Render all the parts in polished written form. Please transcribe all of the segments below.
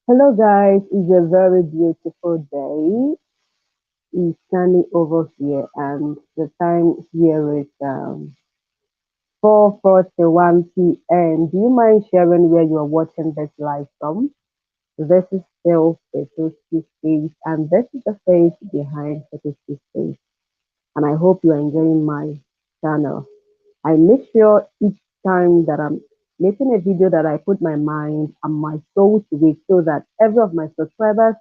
Hello guys, it's a very beautiful day. It's sunny over here and the time here is 4:41 p.m. Do you mind sharing where you are watching this live from? This is still Fetoski Space and this is the face behind Fetoski Space, and I hope you are enjoying my channel. I make sure each time that I'm making a video that I put my mind and my soul to it so that every of my subscribers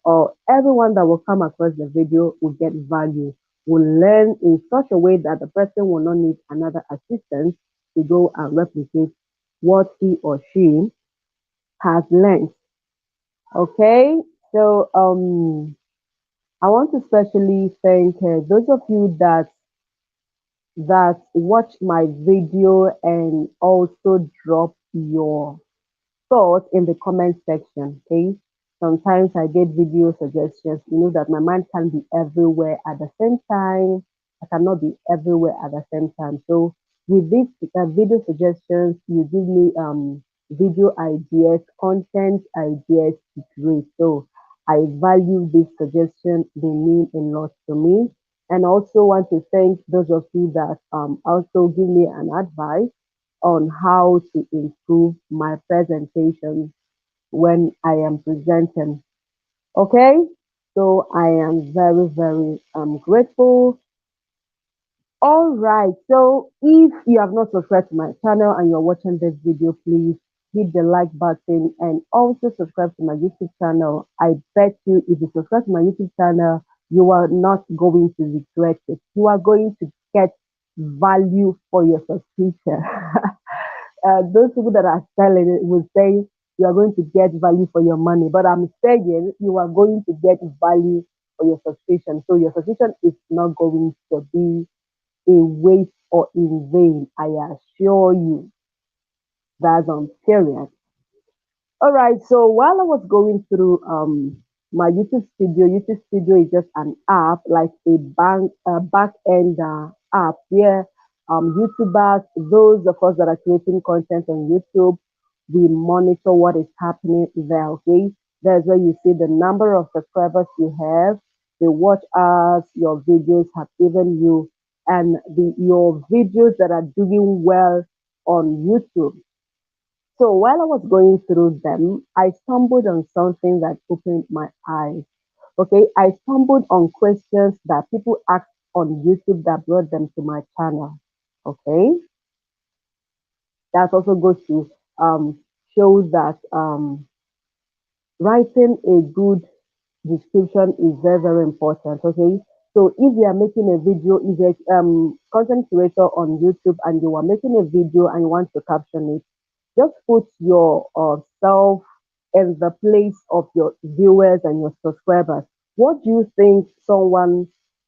or everyone that will come across the video will get value, will learn in such a way that the person will not need another assistance to go and replicate what he or she has learned. Okay, so I want to especially thank those of you that watch my video and also drop your thoughts in the comment section. Okay. Sometimes I get video suggestions. You know that my mind can be everywhere at the same time. I cannot be everywhere at the same time. So with these video suggestions, you give me video ideas, content ideas. Great. So I value this suggestion. They mean a lot to me. And also want to thank those of you that also give me an advice on how to improve my presentation when I am presenting. Okay, so I am very, very grateful. All right, so if you have not subscribed to my channel and you're watching this video, please hit the like button and also subscribe to my YouTube channel. I bet you if you subscribe to my YouTube channel, you are not going to regret it. You are going to get value for your subscription. Those people that are selling it will say you are going to get value for your money, but I'm saying you are going to get value for your subscription. So your subscription is not going to be a waste or in vain. I assure you that's on period. All right. So while I was going through my YouTube Studio is just an app like a back end app where YouTubers, those of us that are creating content on YouTube, we monitor what is happening there. Okay, there's where you see the number of subscribers you have, the watch hours your videos have given you, and the your videos that are doing well on YouTube. So while I was going through them, I stumbled on something that opened my eyes. Okay, I stumbled on questions that people asked on YouTube that brought them to my channel. Okay, that also goes to show that writing a good description is very, very important. Okay. So if you are making a video, if you're content creator on YouTube and you are making a video and you want to caption it, just put your self in the place of your viewers and your subscribers. What do you think someone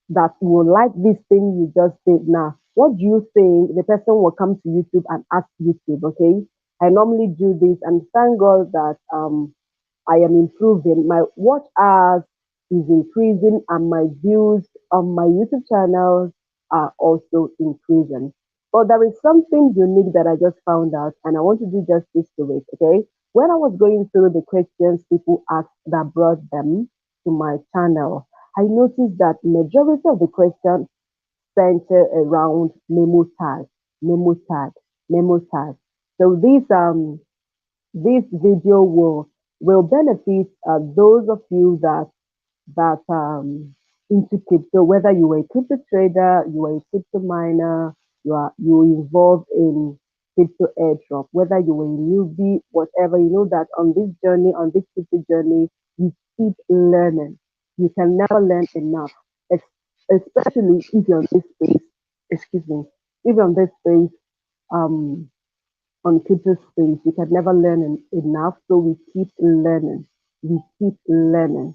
that will like this thing you just did now? What do you think the person will come to YouTube and ask YouTube? Okay. I normally do this and thank God that I am improving. My watch hours is increasing and my views on my YouTube channel are also increasing. But there is something unique that I just found out and I want to do justice to it. Okay. When I was going through the questions people asked that brought them to my channel, I noticed that majority of the questions center around memo tag, memo tag, memo tag. So this video will benefit those of you that into crypto, whether you were a crypto trader, you are a crypto miner, you involved in crypto airdrop, whether you were a newbie, whatever, you know that on this journey, on this crypto journey, you keep learning. You can never learn enough, especially if you're on this space, excuse me, if you're on this space, um, on crypto space. We can never learn enough, so we keep learning. We keep learning.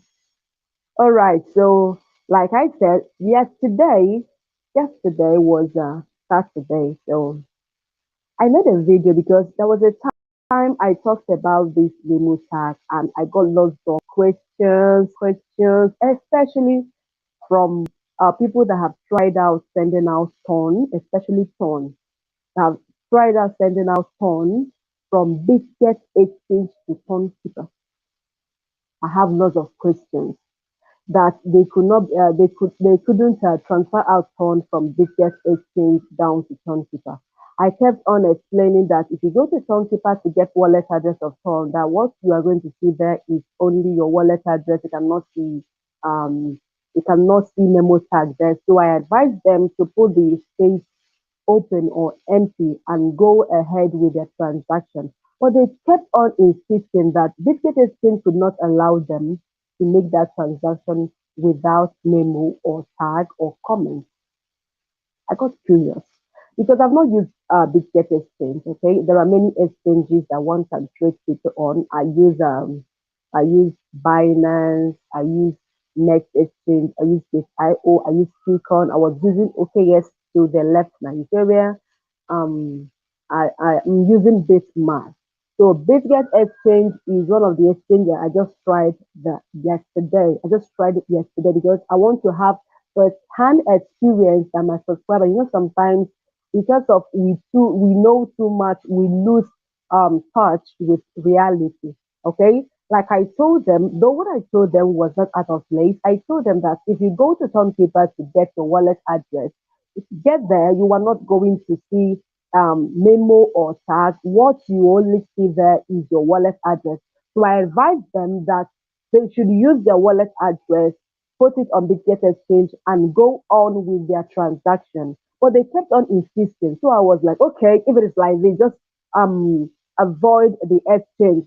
All right. So, like I said, yesterday was Saturday. So I made a video because there was a time I talked about this demo tag, and I got lots of questions, especially from people that have tried out sending out tone, especially tone. Have tried out sending out tone from biscuit exchange to tone keeper. I have lots of questions that they couldn't transfer out tone from biggest exchange down to Tonkeeper. I kept on explaining that if you go to Tonkeeper to get wallet address of Ton, that what you are going to see there is only your wallet address. Um you cannot see memo tag there. So I advised them to put the space open or empty and go ahead with their transaction. But they kept on insisting that Bitget Exchange could not allow them to make that transaction without memo or tag or comment. I got curious because I've not used Bitget Exchange. Okay, there are many exchanges that one can trade crypto on. I use Binance. I use Next Exchange. I use Gate.io. I use Keycon. I was using OKX to the left Nigeria. Um, I am using Bitmask. So Bitget Exchange is one of the exchanges I just tried yesterday. I just tried it yesterday because I want to have first-hand experience that my subscriber. Sometimes because of we know too much, we lose touch with reality. Okay, like I told them, though what I told them was not out of place. I told them that if you go to Townkeeper to get your wallet address, if you get there, you are not going to see memo or tag. What you only see there is your wallet address. So I advise them that they should use their wallet address, put it on the Get Exchange, and go on with their transaction. But they kept on insisting. So I was like, okay, if it is like this, just avoid the exchange.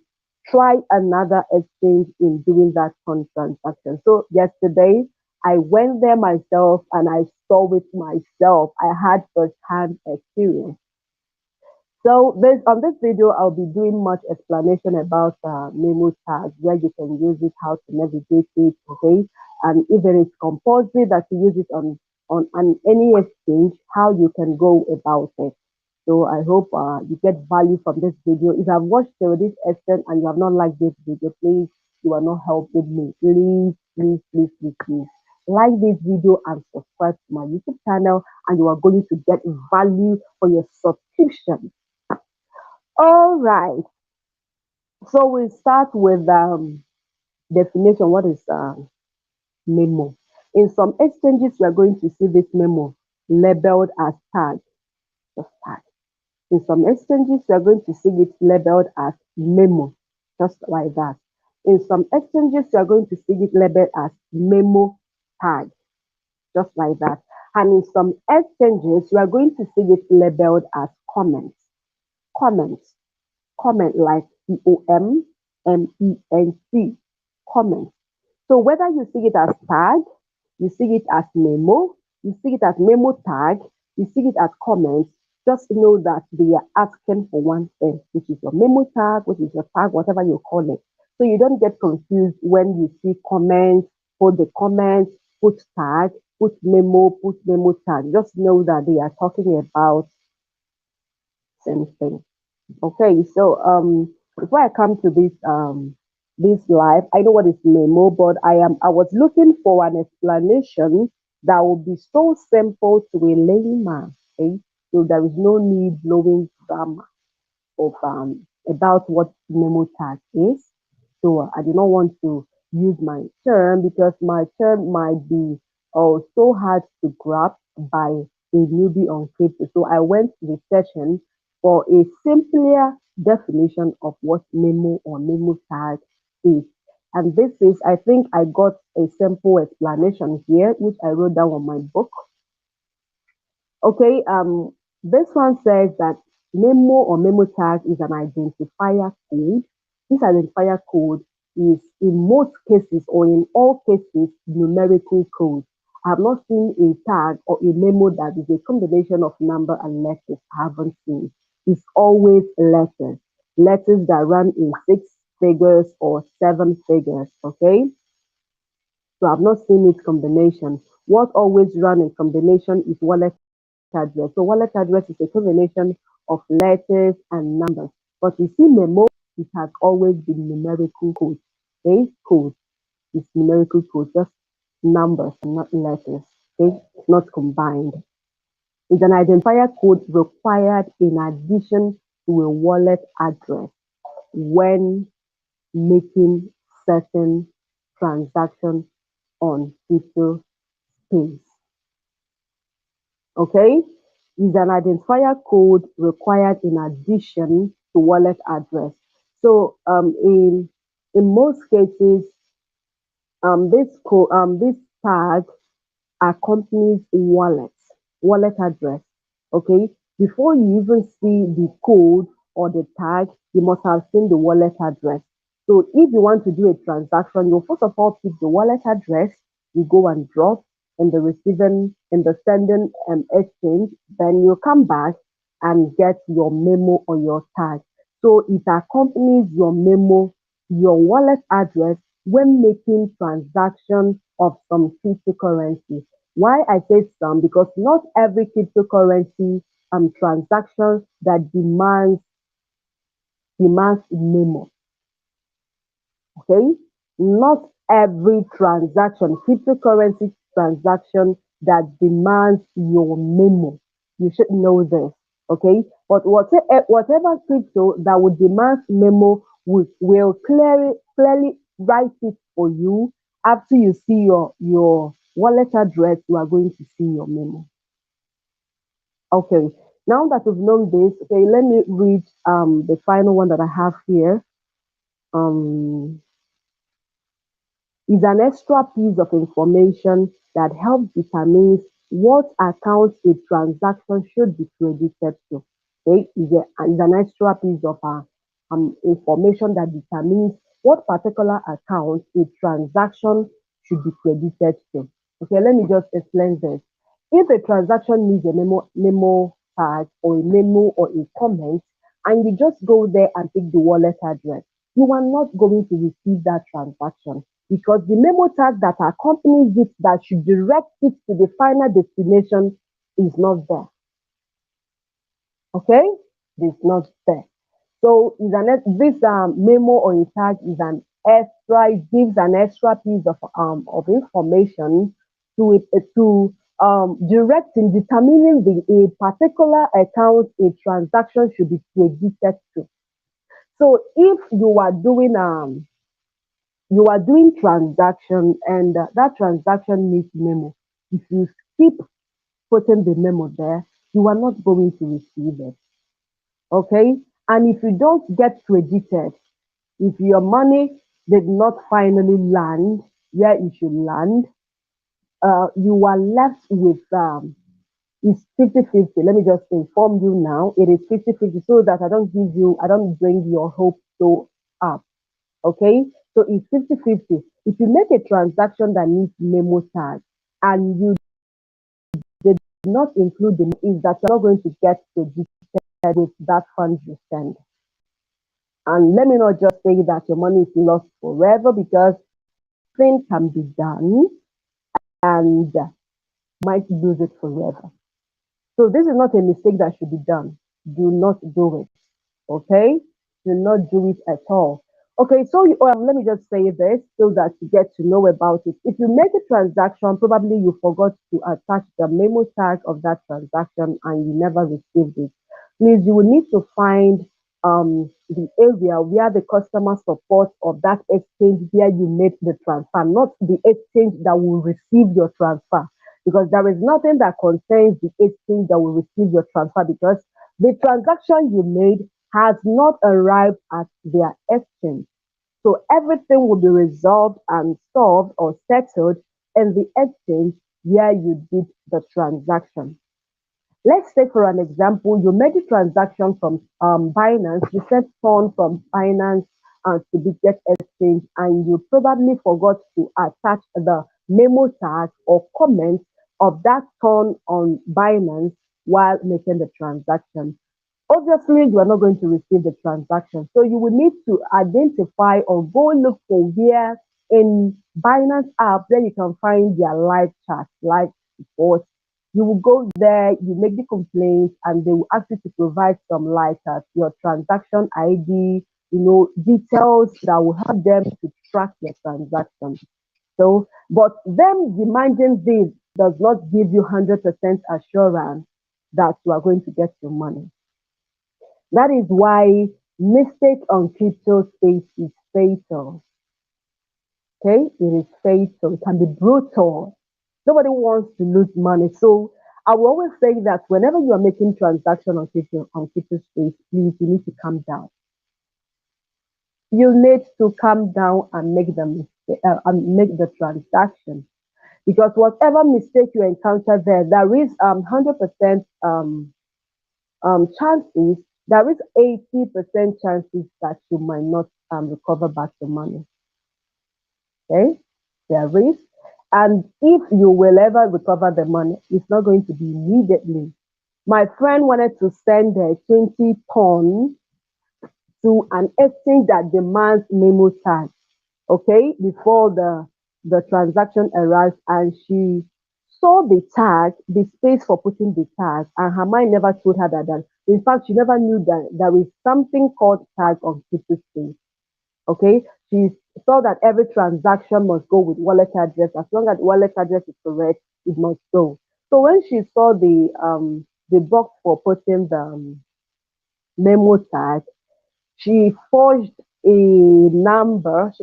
Try another exchange in doing that transaction. So yesterday, I went there myself and I saw it myself. I had first hand experience. So based on this video, I'll be doing much explanation about memo tags, where you can use it, how to navigate it, okay? And if it is compulsory that you use it on any exchange, how you can go about it. So I hope you get value from this video. If you have watched till this extent and you have not liked this video, please, you are not helping me. Please, please, please, please, please. Like this video and subscribe to my YouTube channel, and you are going to get value for your subscription. All right. So we start with definition. What is memo? In some exchanges, we are going to see this memo labeled as tag. Just tag. In some exchanges, we are going to see it labeled as memo, just like that. In some exchanges, we are going to see it labeled as memo tag, just like that. And in some exchanges, we are going to see it labeled as comments. Comments. Comment like COMMENT, comment. So whether you see it as tag, you see it as memo, you see it as memo tag, you see it as comment, just know that they are asking for one thing, which is your memo tag, which is your tag, whatever you call it. So you don't get confused when you see comments, put the comments, put tag, put memo tag. Just know that they are talking about same thing. Okay, so before I come to this live, I know what is memo, but I was looking for an explanation that would be so simple to a layman. Okay, so there is no need blowing grammar of about what memo tag is. So I do not want to use my term because my term might be so hard to grasp by a newbie on crypto. So I went researching for a simpler definition of what memo or memo tag is. And this is, I think I got a simple explanation here, which I wrote down on my book. Okay, this one says that memo or memo tag is an identifier code. This identifier code is in most cases or in all cases numerical code. I have not seen a tag or a memo that is a combination of number and letters. I haven't seen. It's always letters. Letters that run in 6 figures or 7 figures. Okay. So I've not seen its combination. What always run in combination is wallet address. So wallet address is a combination of letters and numbers. But you see memo, it has always been numerical code. Okay, code is numerical code, just numbers, not letters. Okay, it's not combined. It's an identifier code required in addition to a wallet address when making certain transaction on crypto space. Okay, is an identifier code required in addition to wallet address. So in most cases, this tag accompanies wallet address. Okay, before you even see the code or the tag, you must have seen the wallet address. So if you want to do a transaction, you first of all pick the wallet address, you go and drop in the sending exchange, then you come back and get your memo or your tag. So it accompanies your memo, your wallet address when making transaction of some cryptocurrency. Why I say some? Because not every cryptocurrency transaction that demands memo. Okay, not every cryptocurrency transaction that demands your memo. You should know this. Okay, but whatever crypto that would demand memo will clearly write it for you. After you see your wallet address, you are going to see your memo. Okay, now that you've known this, okay, let me read the final one that I have here. Um, is an extra piece of information that helps determine what account a transaction should be credited to. Okay, is an extra piece of information that determines what particular account a transaction should be credited to. Okay, let me just explain this. If a transaction needs a memo tag or a memo or a comment, and you just go there and pick the wallet address, you are not going to receive that transaction because the memo tag that accompanies it that should direct it to the final destination is not there. Okay? It's not there. So this memo or a tag is an extra, it gives an extra piece of information to direct in determining a particular account a transaction should be credited to. So if you are doing transaction and that transaction needs memo, if you skip putting the memo there, you are not going to receive it. Okay, and if you don't get credited, if your money did not finally land where it should land, you are left with it's 50-50. Let me just inform you now. It is 50-50 so that I don't bring your hope so up. Okay, so it's 50-50. If you make a transaction that needs memo tag and you did not include the is that you're not going to get credited with that fund you send. And let me not just say that your money is lost forever because things can be done and might lose it forever. So this is not a mistake that should be done. Do not do it. Okay? Do not do it at all. Okay, so let me just say this so that you get to know about it. If you make a transaction, probably you forgot to attach the memo tag of that transaction and you never received it. Please, you will need to find the area where the customer support of that exchange where you made the transfer, not the exchange that will receive your transfer. Because there is nothing that concerns the exchange that will receive your transfer because the transaction you made has not arrived at their exchange. So everything will be resolved and solved or settled in the exchange where you did the transaction. Let's take for an example, you made a transaction from Binance, you sent funds from Binance to the Get Exchange, and you probably forgot to attach the memo tag or comment of that turn on Binance while making the transaction. Obviously, you are not going to receive the transaction. So you will need to identify or go look for where in Binance app where you can find their live chat, live support. You will go there, you make the complaint, and they will ask you to provide some like your transaction ID, details that will help them to track your transaction. So, but them demanding this does not give you 100% assurance that you are going to get your money. That is why mistake on crypto space is fatal. Okay, it is fatal. It can be brutal. Nobody wants to lose money. So I will always say that whenever you are making transaction on crypto space, please you need to calm down. You need to calm down and make the mistake and make the transaction, because whatever mistake you encounter there, there is 100% chances. There is 80% chances that you might not recover back the money. Okay, there is. And if you will ever recover the money, it's not going to be immediately. My friend wanted to send her 20 ton to an exchange that demands memo tag, okay, before the transaction arrives, and she saw the tag, the space for putting the tag, and her mind never told her that. In fact, she never knew that there is something called tag on crypto space. Okay, she saw that every transaction must go with wallet address. As long as wallet address is correct, it must go. So when she saw the box for putting the memo tag, she forged numbers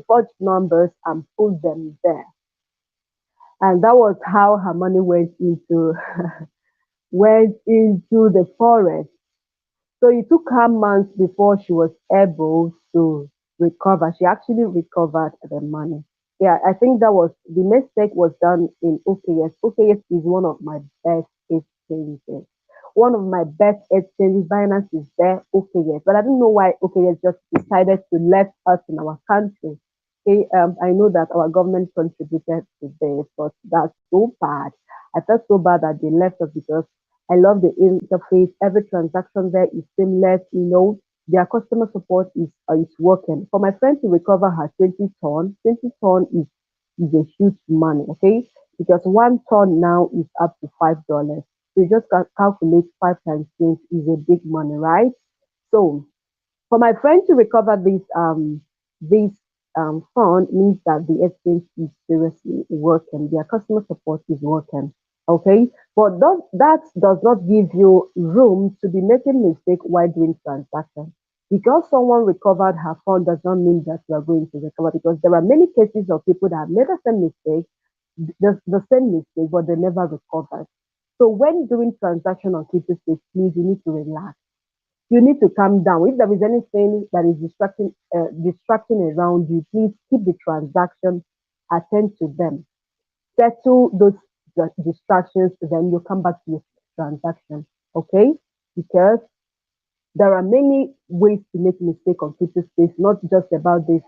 and put them there. And that was how her money went into the forest. So it took her months before she was able to recover. She actually recovered the money. Yeah, I think that was the mistake was done in OKS. OKS is one of my best exchanges. One of my best exchanges. Binance is there, OKS. But I don't know why OKS just decided to let us in our country. Okay, I know that our government contributed to this, but that's so bad. I felt so bad that they left us, because I love the interface. Every transaction there is seamless. Their customer support is working. For my friend to recover her 20 ton is a huge money, okay? Because 1 ton now is up to $5. So you just calculate 5 times 20 is a big money, right? So for my friend to recover this fund means that the exchange is seriously working. Their customer support is working. Okay, but that does not give you room to be making mistake while doing transaction. Because someone recovered her fund does not mean that you are going to recover, because there are many cases of people that have made the same mistake, the same mistake, but they never recovered. So when doing transaction on crypto space, please you need to relax, you need to calm down. If there is anything that is distracting around you, please keep the transaction, attend to them, settle those distractions, then you come back to your transaction. Okay, because there are many ways to make mistake on crypto space, not just about this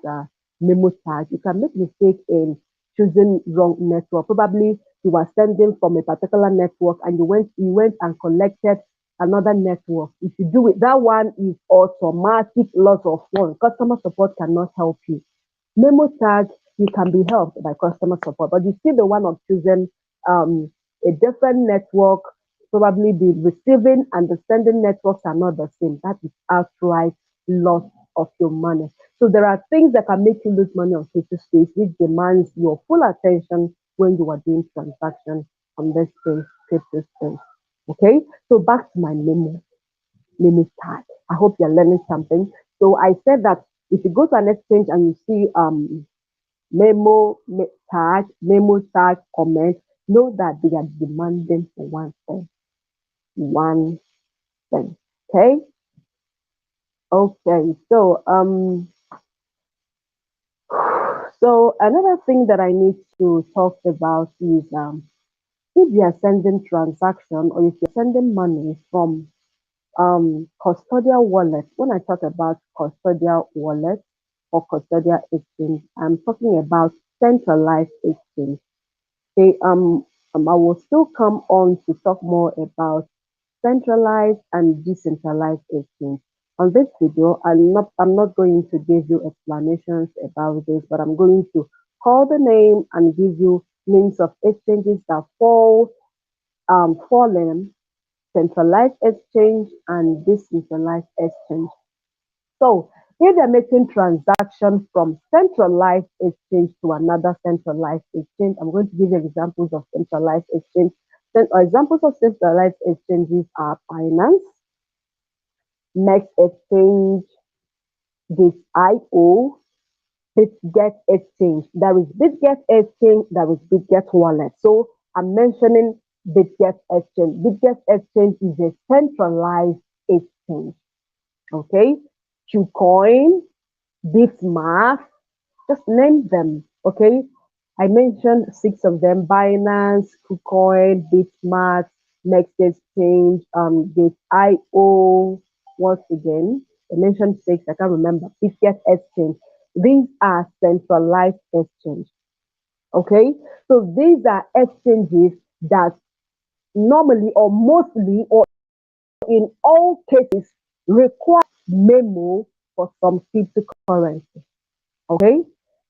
memo tag. You can make mistake in choosing wrong network. Probably you were sending from a particular network and you went and collected another network. If you do it, that one is automatic loss of funds. Customer support cannot help you. Memo tag, you can be helped by customer support, but you see the one of choosing um, a different network, probably the receiving and the sending networks are not the same. That is outright loss of your money. So there are things that can make you lose money on crypto space, which demands your full attention when you are doing transactions on this space, crypto space. Okay, so back to my memo tag. I hope you're learning something. So I said that if you go to an exchange and you see memo tag comment, know that they are demanding for one thing. One thing. Okay? Okay. So another thing that I need to talk about is if you are sending transaction or if you're sending money from custodial wallet. When I talk about custodial wallet or custodial exchange, I'm talking about centralized exchange. Okay, I will still come on to talk more about centralized and decentralized exchange. On this video, I'm not going to give you explanations about this, but I'm going to call the name and give you names of exchanges that fall in centralized exchange and decentralized exchange. So if they're making transactions from centralized exchange to another centralized exchange, I'm going to give you examples of centralized exchange. Then examples of centralized exchanges are Binance, Next Exchange, Gate.io, BitGet Exchange. There is BitGet Exchange, there is BitGet Wallet. So I'm mentioning BitGet Exchange. BitGet Exchange is a centralized exchange. Okay, KuCoin, Bitmark, just name them. Okay, I mentioned six of them: Binance, KuCoin, Bitmark, Next Exchange, Gate.io. Once again, I mentioned six. I can't remember. BitGet Exchange. These are centralized exchange. Okay, so these are exchanges that normally or mostly or in all cases require memo for some cryptocurrency. Okay.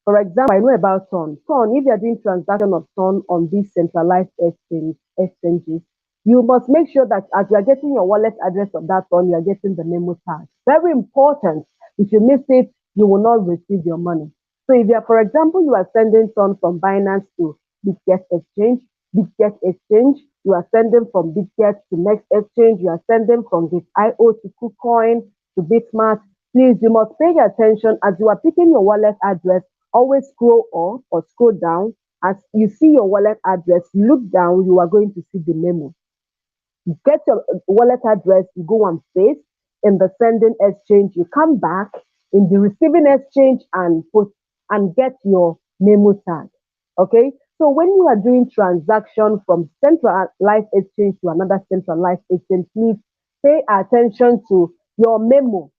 For example, I know about Ton. Ton, if you're doing transaction of Ton on these centralized exchanges, you must make sure that as you're getting your wallet address of that Ton, you're getting the memo tag. Very important. If you miss it, you will not receive your money. So if you're, for example, you are sending Ton from Binance to BitGet Exchange, you are sending from BitGet to Next Exchange, you are sending from Gate.io to KuCoin to Bitmark. Please, you must pay attention as you are picking your wallet address. Always scroll up or scroll down. As you see your wallet address, look down, you are going to see the memo. You get your wallet address, you go and paste in the sending exchange, you come back in the receiving exchange and put and get your memo tag. Okay, so when you are doing transaction from centralized exchange to another centralized exchange, please pay attention to your memo.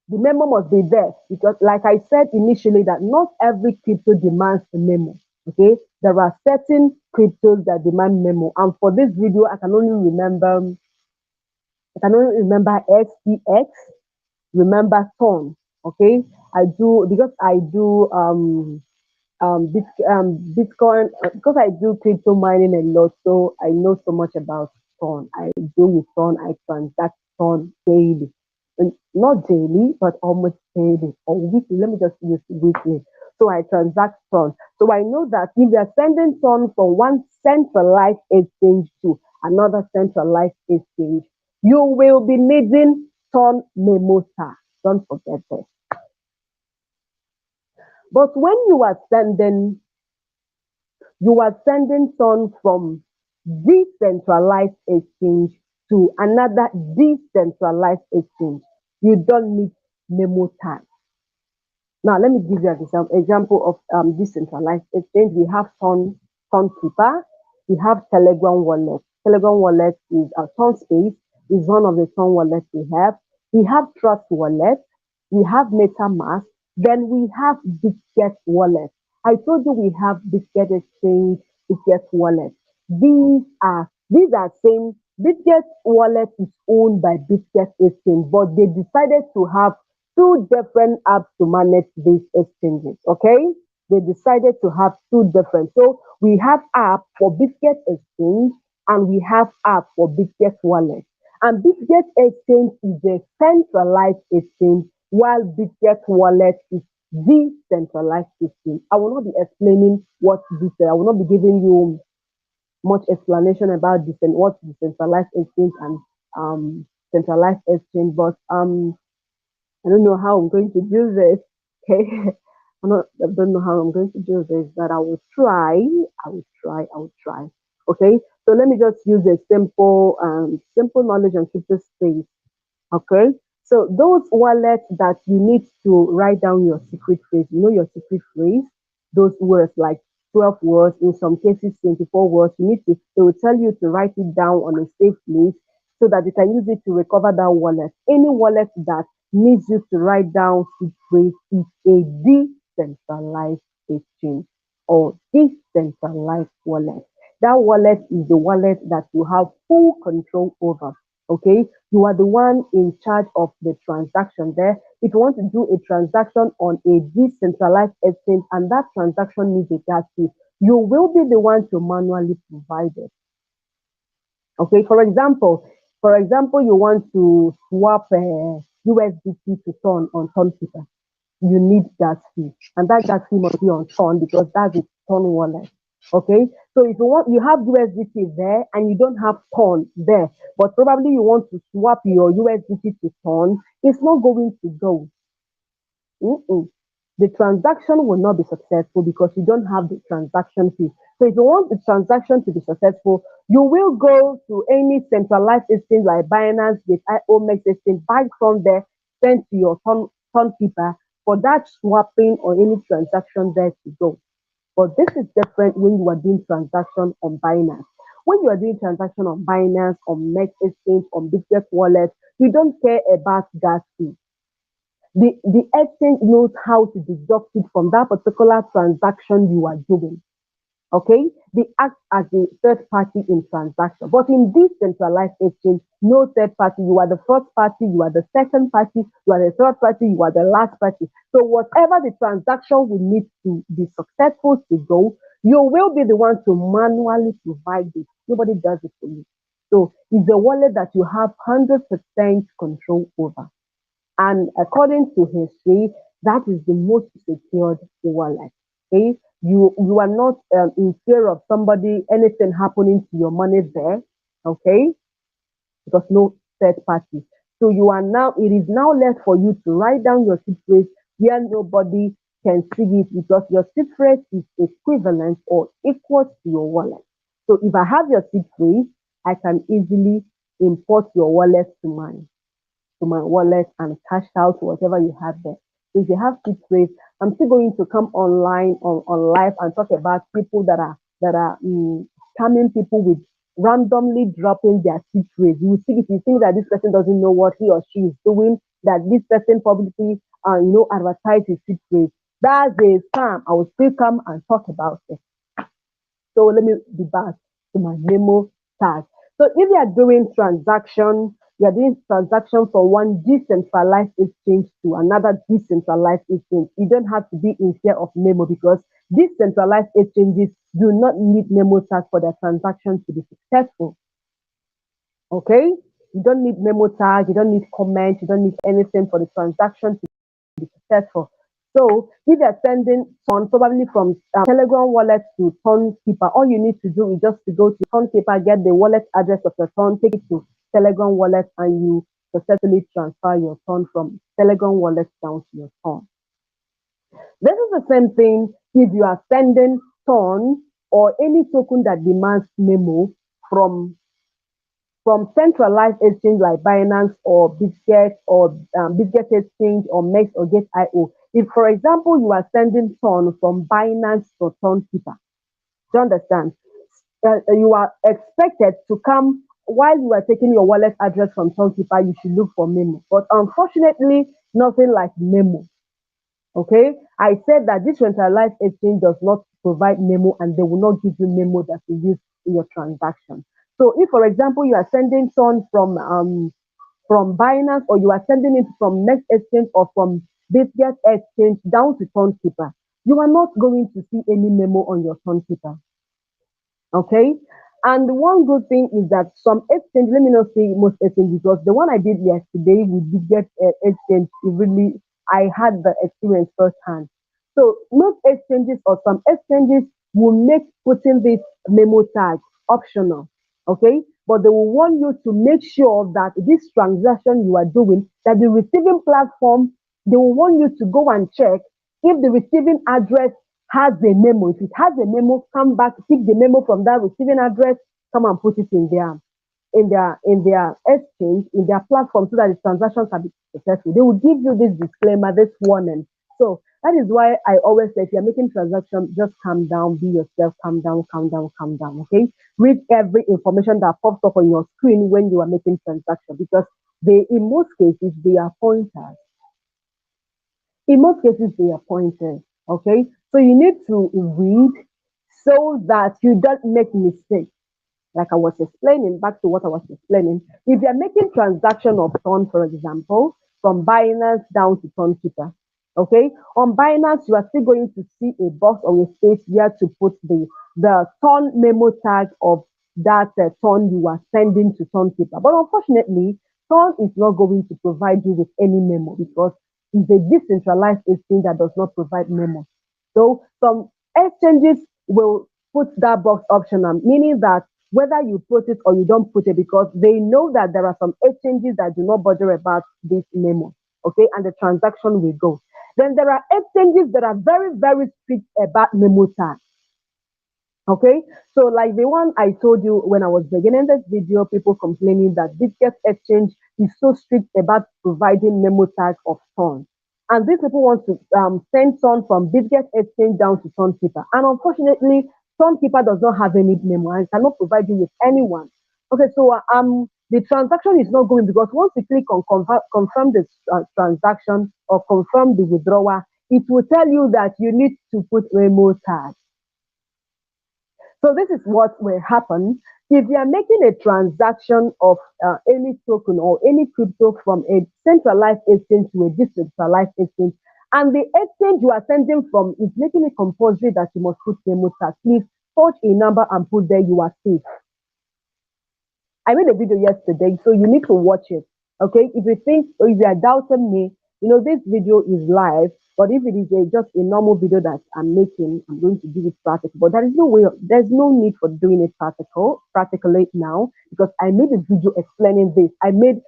The memo must be there because, like I said initially, that not every crypto demands a memo. Okay, there are certain cryptos that demand memo, and for this video, I can only remember SPX, remember Ton. Okay, I do because I do Bitcoin because I do crypto mining a lot, so I know so much about Ton. I deal with Ton. I transact Ton daily, and not daily, but almost daily or weekly. Let me just use weekly. So I transact Ton. So I know that if you're sending Ton from one centralized exchange to another centralized exchange, you will be needing Ton Mimosa. Don't forget that. But when you are sending funds from decentralized exchange to another decentralized exchange. You don't need memo tag. Now, let me give you an example of decentralized exchange. We have Keeper. We have Telegram Wallet. Telegram Wallet is a Space is one of the Ton wallets we have. We have Trust Wallet. We have MetaMask. Then we have BitGet Wallet. I told you we have BitGet Exchange, BitGet Wallet. These are same. BitGet Wallet is owned by BitGet Exchange, but they decided to have two different apps to manage these exchanges. Okay, they decided to have two different. So we have app for BitGet Exchange and we have app for BitGet Wallet. And BitGet Exchange is a centralized exchange, while BitGet Wallet is decentralized exchange. I will not be explaining what this. I will not be giving you much explanation about this and what decentralized exchange and centralized exchange, but I don't know how I'm going to do this. Okay, I don't know how I'm going to do this, but I will try. I will try. I will try. Okay, so let me just use a simple knowledge on crypto space. Okay, so those wallets that you need to write down your secret phrase, your secret phrase, those words like 12 words, in some cases 24 words, they will tell you to write it down on a safe place so that you can use it to recover that wallet. Any wallet that needs you to write down secret is a decentralized exchange or decentralized wallet. That wallet is the wallet that you have full control over. Okay, you are the one in charge of the transaction there. If you want to do a transaction on a decentralized exchange and that transaction needs a gas fee, you will be the one to manually provide it. Okay, for example, you want to swap USDT to Ton on Keeper. You need gas fee, and that gas fee must be on Ton because that's a Ton wallet. Okay, so if you have USDT there and you don't have Ton there, but probably you want to swap your USDT to Ton, it's not going to go. Mm-mm. the transaction will not be successful because you don't have the transaction fee. So if you want the transaction to be successful, you will go to any centralized exchange like Binance, with IOMEX exchange, buy from there, send to your ton keeper for that swapping or any transaction there to go. But this is different when you are doing transaction on Binance. When you are doing transaction on Binance, on Next Exchange, on Bitget Wallet, you don't care about gas fee. The exchange knows how to deduct it from that particular transaction you are doing. Okay, they act as a third party in transaction. But in this centralized exchange, no third party. You are the first party, you are the second party, you are the third party, you are the last party. So whatever the transaction will need to be successful to go, you will be the one to manually provide it. Nobody does it for you. So it's a wallet that you have 100% control over. And according to history, that is the most secured wallet. Okay, you are not in fear of somebody anything happening to your money there. Okay, because no third party. So you are now. It is now left for you to write down your secret where nobody can see it because your secret is equivalent or equal to your wallet. So if I have your secret, I can easily import your wallet to my wallet and cash out whatever you have there. So if you have secrets, I'm still going to come online on live and talk about people that are scamming people with randomly dropping their secrets. You will see if you think that this person doesn't know what he or she is doing, that this person publicly advertise his secrets. That's a scam. I will still come and talk about it. So let me be back to my Memo tag. So if you are doing transaction from one decentralized exchange to another decentralized exchange. You don't have to be in fear of Memo because decentralized exchanges do not need Memo tag for their transaction to be successful. Okay? You don't need Memo tag, you don't need comment, you don't need anything for the transaction to be successful. So if you're sending on probably from Telegram wallet to Ton Keeper, all you need to do is just to go to Ton Keeper, get the wallet address of your Ton, take it to Telegram wallet, and you successfully transfer your Ton from Telegram wallet down to your Ton. This is the same thing if you are sending Ton or any token that demands Memo from centralized exchange like Binance or Bitget or Bitget Exchange or Mex or Get.io. If, for example, you are sending Ton from Binance to Ton Keeper, do you understand? You are expected to come while you are taking your wallet address from Ton Keeper, you should look for Memo. But unfortunately, nothing like Memo. Okay, I said that this centralized exchange does not provide Memo and they will not give you Memo that you use in your transaction. So if, for example, you are sending Ton from Binance or you are sending it from Next Exchange or from Bitget Exchange down to Ton Keeper, you are not going to see any Memo on your Ton Keeper. Okay, and one good thing is that some exchange, let me not say most exchange because the one I did yesterday with Bitget Exchange, it really I had the experience firsthand. So most exchanges or some exchanges will make putting this Memo tag optional. Okay, but they will want you to make sure that this transaction you are doing, that the receiving platform, they will want you to go and check if the receiving address has a Memo. If it has a Memo, come back, pick the Memo from that receiving address, come and put it in their exchange, in their platform so that the transaction can be successful. They will give you this disclaimer, this warning. So that is why I always say if you're making transactions, just calm down, be yourself, calm down, calm down, calm down. Okay. Read every information that pops up on your screen when you are making transactions because in most cases they are pointers. In most cases they are pointers. Okay. So you need to read so that you don't make mistakes. Like I was explaining, back to what I was explaining, if you're making transaction of Ton, for example, from Binance down to Ton Keeper, okay, on Binance, you are still going to see a box or a space where to put the Ton Memo tag of that Ton you are sending to Ton Keeper. But unfortunately, Ton is not going to provide you with any memo because it's a decentralized exchange that does not provide memo. So some exchanges will put that box optional, meaning that whether you put it or you don't put it because they know that there are some exchanges that do not bother about this memo. Okay, and the transaction will go. Then there are exchanges that are very, very strict about memo tag. Okay, so like the one I told you when I was beginning this video, people complaining that Bitget Exchange is so strict about providing memo tag of ton. And these people want to send ton from Bitget Exchange down to Tonkeeper. And unfortunately, Tonkeeper does not have any memo and cannot provide you with anyone. Okay, so the transaction is not going because once you click on confirm the transaction or confirm the withdrawal, it will tell you that you need to put memo tag. So this is what will happen if you are making a transaction of any token or any crypto from a centralized exchange to a decentralized exchange, and the exchange you are sending from is making it compulsory that you must put memo tag. Please forge a number and put there you are safe. I made a video yesterday, so you need to watch it. Okay, if you think or if you are doubting me, this video is live. But if it is just a normal video that I'm making, I'm going to do it practical. But there's no need for doing it practically now because I made a video explaining this. I made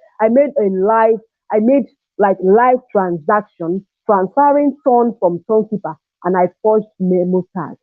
like live transaction transferring ton from Tonkeeper and I forged memo tag.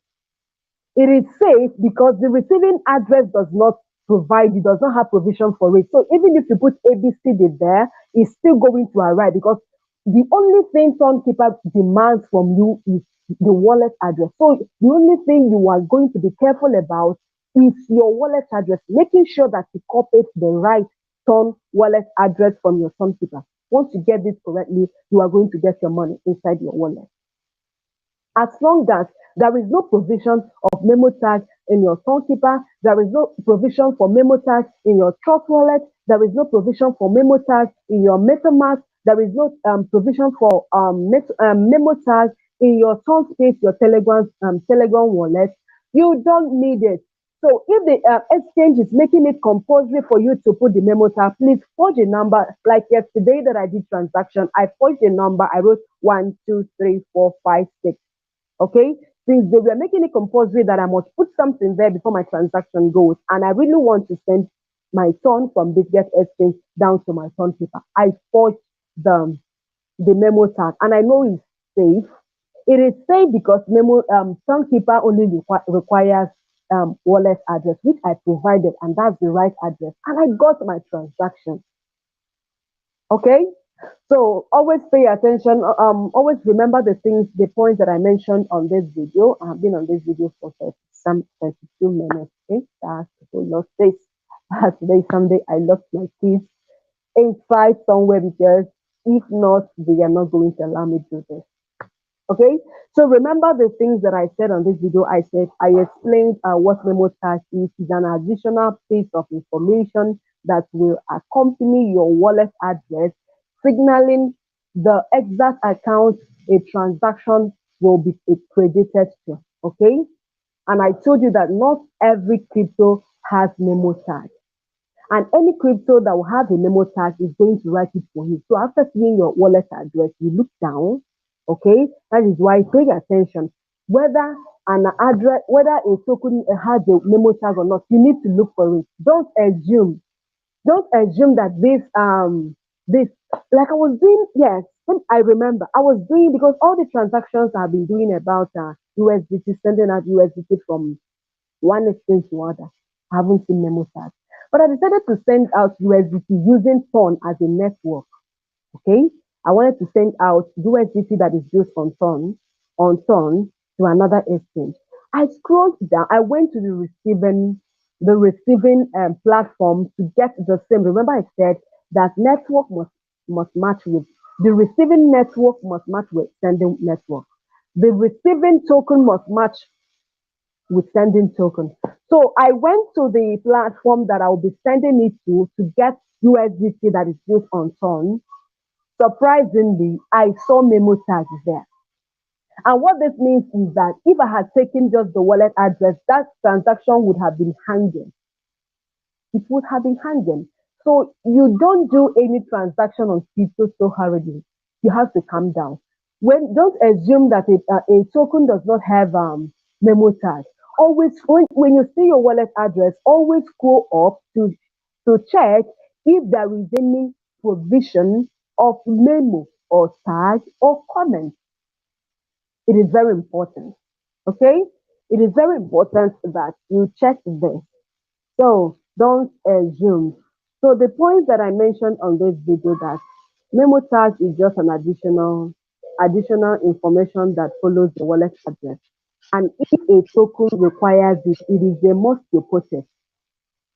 It is safe because the receiving address does not does not have provision for it. So even if you put ABCD there, it's still going to arrive because the only thing Tonkeeper demands from you is the wallet address. So the only thing you are going to be careful about is your wallet address, making sure that you copy the right Ton wallet address from your Tonkeeper. Once you get this correctly, you are going to get your money inside your wallet. As long as there is no provision of memo tag in your Tonkeeper, there is no provision for memo tag in your Trust wallet, there is no provision for memo tag in your MetaMask, there is no provision for memo tag in your Tonspace, your Telegram wallet. You don't need it. So if the exchange is making it compulsory for you to put the memo tag, please forge a number. Like yesterday that I did transaction, I forged a number. I wrote 1, 2, 3, 4, 5, 6. Okay, since they were making it compulsory that I must put something there before my transaction goes, and I really want to send my ton from Bitget Exchange down to my Tonkeeper, I forged the memo tag, and I know it's safe. It is safe because Tonkeeper only requires wallet address, which I provided, and that's the right address, and I got my transaction. Okay, so always pay attention. Always remember the points that I mentioned on this video. I have been on this video for 32 minutes. Okay, that's lost this. Today Sunday. I lost my kids inside somewhere because if not, they are not going to allow me to do this. Okay, so remember the things that I said on this video. I explained what memo tag is. It's an additional piece of information that will accompany your wallet address, signaling the exact account a transaction will be credited to. Okay, and I told you that not every crypto has memo tag. And any crypto that will have a memo tag is going to write it for you. So after seeing your wallet address, you look down. Okay, that is why pay attention. Whether whether a token has a memo tag or not, you need to look for it. Don't assume that this like I was doing. Yes, I remember I was doing because all the transactions I've been doing about USDT, sending out USDT from one exchange to other. I haven't seen memo tag. But I decided to send out USDT using Ton as a network. Okay, I wanted to send out USDT that is built on Ton to another exchange. I scrolled down. I went to the receiving platform to get the same. Remember, I said that network must match with the receiving network must match with sending network. The receiving token must match with sending token. So I went to the platform that I will be sending it to get USDT that is built on Ton. Surprisingly, I saw memo tags there. And what this means is that if I had taken just the wallet address, that transaction would have been hanging. It would have been hanging. So you don't do any transaction on crypto so hurriedly. You have to calm down. Don't assume that a token does not have memo tag. Always when you see your wallet address, always go up to check if there is any provision of memo or tag or comment. It is very important. Okay? It is very important that you check this. So don't assume. So the points that I mentioned on this video, that memo tag is just an additional information that follows the wallet address. And if a token requires it, it is a must you put it.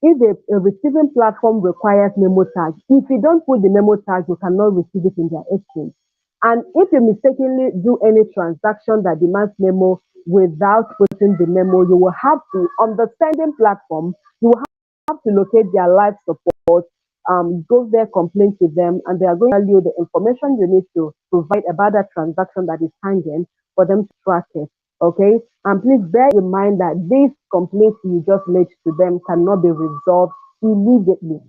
If a receiving platform requires memo tag, if you don't put the memo tag, you cannot receive it in their exchange. And if you mistakenly do any transaction that demands memo without putting the memo, you will have to, on the sending platform, you will have to locate their live support, go there, complain to them, and they are going to tell you the information you need to provide about that transaction that is hanging for them to track it. Okay, and please bear in mind that these complaints you just made to them cannot be resolved immediately.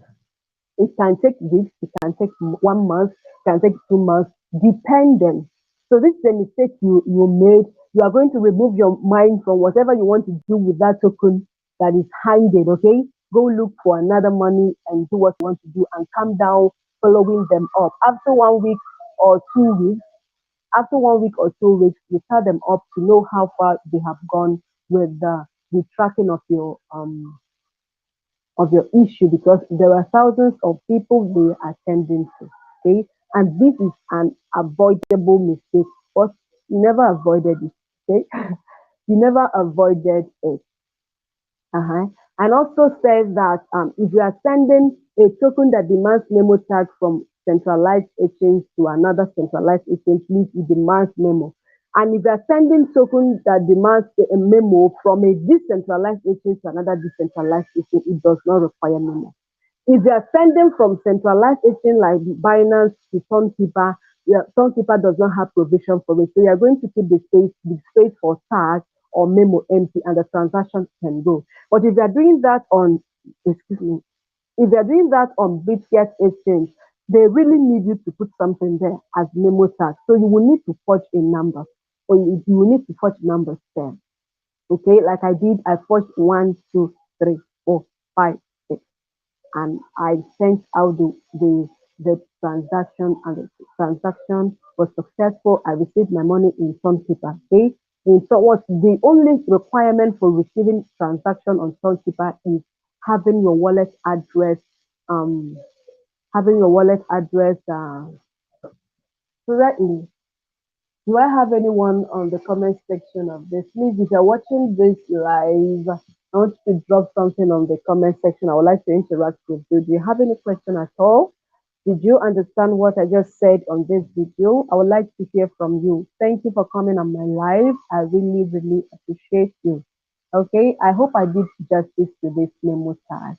It can take weeks, it can take 1 month, it can take 2 months, depending. So this is a mistake you made. You are going to remove your mind from whatever you want to do with that token that is hanging, okay? Go look for another money and do what you want to do and come down following them up. After 1 week or 2 weeks, after 1 week or 2 weeks, you start them up to know how far they have gone with the tracking of your issue, because there are thousands of people they are attending to. Okay, and this is an avoidable mistake, but you never avoided it. Okay, you never avoided it. Uh-huh. And also says that if you are sending a token that demands memo tag from centralized exchange to another centralized exchange, please, it demands memo. And if you are sending token that demands a memo from a decentralized exchange to another decentralized exchange, it does not require memo. If you are sending from centralized exchange like Binance to Stonekeeper, yeah, Stonekeeper does not have provision for it. So you are going to keep the space for tag or memo empty, and the transaction can go. But if you are doing that on, excuse me, if you're doing that on Bitget Exchange, they really need you to put something there as memo tag. So you will need to forge a number, or you will need to forge numbers there. Okay, like I did, I forged 1, 2, 3, 4, 5, 6, and I sent out the transaction, and the transaction was successful. I received my money in Stonekeeper. Okay, and so what's the only requirement for receiving transaction on Stonekeeper is having your wallet address, um, having your wallet address correctly. Do I have anyone on the comment section of this? Please, if you're watching this live, I want you to drop something on the comment section. I would like to interact with you. Do you have any question at all? Did you understand what I just said on this video? I would like to hear from you. Thank you for coming on my live. I really, really appreciate you. Okay, I hope I did justice to this memo tag.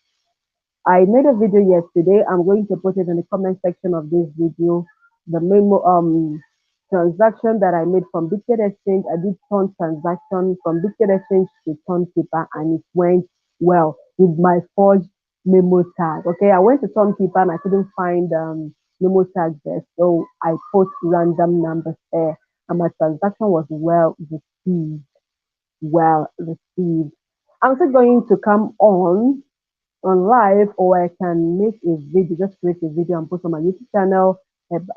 I made a video yesterday. I'm going to put it in the comment section of this video. The memo transaction that I made from Bitget Exchange. I did ton transaction from Bitget Exchange to Stonekeeper, and it went well with my forged memo tag. Okay, I went to Stonekeeper and I couldn't find memo tag there, so I put random numbers there, and my transaction was well received. Well received. I'm still going to come on live, or I can make a video, just create a video and post on my YouTube channel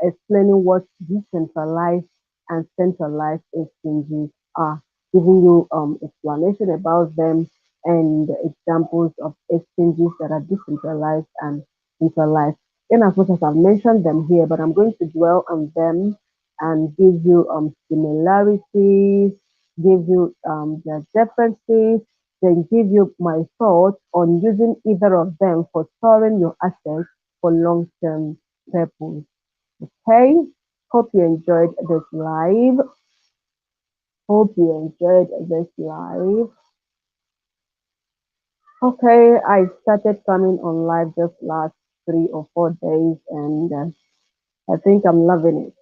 explaining what decentralized and centralized exchanges are, giving you explanation about them and examples of exchanges that are decentralized and centralized. In as much as I've mentioned them here, but I'm going to dwell on them and give you similarities, give you their differences, then give you my thoughts on using either of them for storing your assets for long-term purpose. Okay, hope you enjoyed this live. Hope you enjoyed this live. Okay, I started coming on live just last 3 or 4 days, and I think I'm loving it.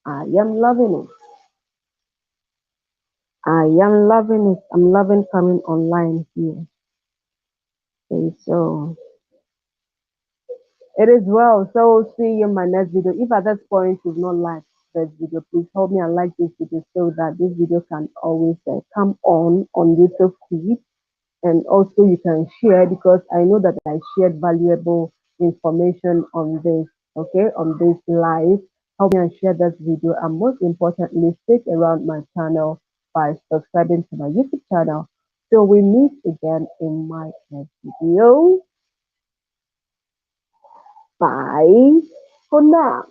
I am loving it. I am loving it. I'm loving coming online here. Okay, so it is well. So see you in my next video. If at this point you've not liked this video, please help me and like this video so that this video can always come on YouTube feed. And also you can share, because I know that I shared valuable information on this, okay, on this live. help me and share this video, and most importantly, stick around my channel by subscribing to my YouTube channel. So we meet again in my next video. Bye for now.